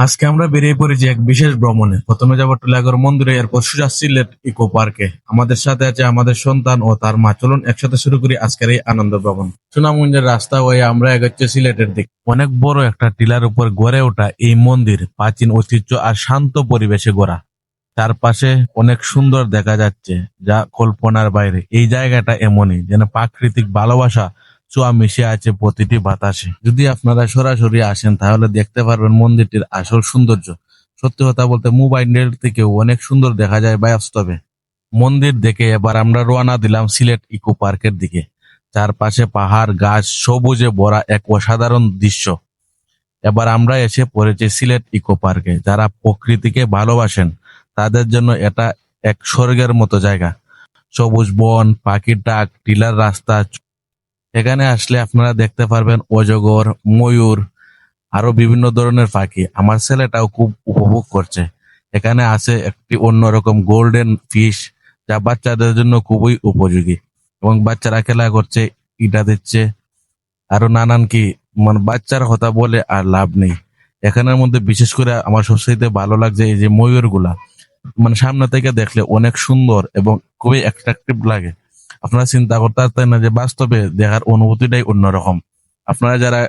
আজকে আমরা বেরিয়ে পড়েছি এক বিশেষ ভ্রমণে। প্রথমে যাবো টিলাগড় মন্দিরে, এরপর সোজা সিলেট ইকো পার্কে। আমাদের সাথে আছে আমাদের সন্তান ও তার মা। চলুন একসাথে শুরু করি আজকের এই আনন্দ ভ্রমণ। সুনামগঞ্জের রাস্তা হয়ে আমরা এগোচ্ছি সিলেটের দিক। অনেক বড় একটা টিলার উপর গড়ে ওঠা এই মন্দির প্রাচীন ঐতিহ্য আর শান্ত পরিবেশে গড়া। চারপাশে অনেক সুন্দর দেখা যাচ্ছে, যা কল্পনার বাইরে। এই জায়গাটা এমনই যেন প্রাকৃতিক ভালোবাসা ছোঁয়া মিশে আছে প্রতিটি বাতাসে। যদি আপনারা সরাসরি আসেন তাহলে দেখতে পারবেন মন্দিরটির আসল সৌন্দর্য। সত্যি কথা বলতে মোবাইলের থেকেও অনেক সুন্দর দেখা যায় বাস্তবে। মন্দির দেখে এবার আমরা রওনা দিলাম সিলেট ইকো পার্কের দিকে। চারপাশে পাহাড়, গাছ, সবুজে ভরা এক অসাধারণ দৃশ্য। এবার আমরা এসে পড়েছি সিলেট ইকো পার্কে। যারা প্রকৃতিকে ভালোবাসেন তাদের জন্য এটা এক স্বর্গের মতো জায়গা। সবুজ বন, পাখির ডাক, টিলার রাস্তা। এখানে আসলে আপনারা দেখতে পারবেন অজগর, ময়ূর, আরো বিভিন্ন ধরনের পাখি। আমার ছেলেটাও খুব উপভোগ করছে। এখানে আছে একটি অন্যরকম গোল্ডেন ফিশ, যা বাচ্চাদের জন্য খুবই উপযোগী। এবং বাচ্চারা খেলা করছে, ইটা দিচ্ছে, আরো নানান কি, মানে বাচ্চার কথা বলে আর লাভ নেই। এখানের মধ্যে বিশেষ করে আমার সবচেয়ে ভালো লাগছে এই যে ময়ূর গুলা। মানে সামনে থেকে দেখলে অনেক সুন্দর এবং খুবই অ্যাট্রাকটিভ লাগে। আপনারা চিন্তা করতে পারতেন না যে বাস্তবে দেখার অনুভূতিটাই অন্যরকম। আপনারা যারা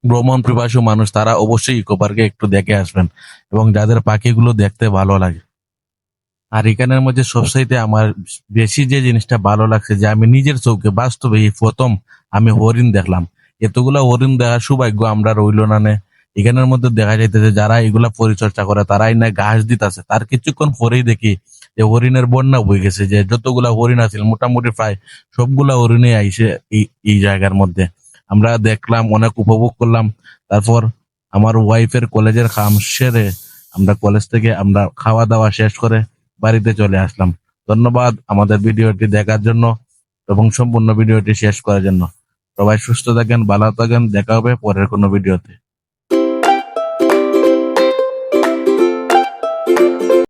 ভ্রমণ পিপাসু মানুষ তারা অবশ্যই ইকো পার্কে একটু দেখে আসবেন, এবং যাদের পাখিগুলো দেখতে ভালো লাগে। আর এখানের মধ্যে সবচাইতে আমার বেশি যে জিনিসটা ভালো লাগছে, যে আমি নিজের চোখে বাস্তবে এই প্রথম আমি হরিণ দেখলাম। এতগুলা হরিণ দেখার সৌভাগ্য আমরা রইল না নে। এখানের মধ্যে দেখা যাইতেছে যারা এগুলা পরিচর্যা করে তারাই না ঘাস দিতেছে। তার কিছুক্ষণ পরেই দেখি যে হরিণের বন্যা বয়ে গেছে, যে যতগুলা হরিণ আছে মোটামুটি প্রায় সবগুলা হরিণে আইসে এই জায়গার মধ্যে। আমরা দেখলাম, অনেক উপভোগ করলাম। তারপর আমার ওয়াইফের কলেজের কাম সেরে আমরা কলেজ থেকে আমরা খাওয়া দাওয়া শেষ করে বাড়িতে চলে আসলাম। ধন্যবাদ আমাদের ভিডিওটি দেখার জন্য এবং সম্পূর্ণ ভিডিওটি শেষ করার জন্য। সবাই সুস্থ থাকেন, ভালো থাকেন, দেখা হবে পরের কোনো ভিডিওতে।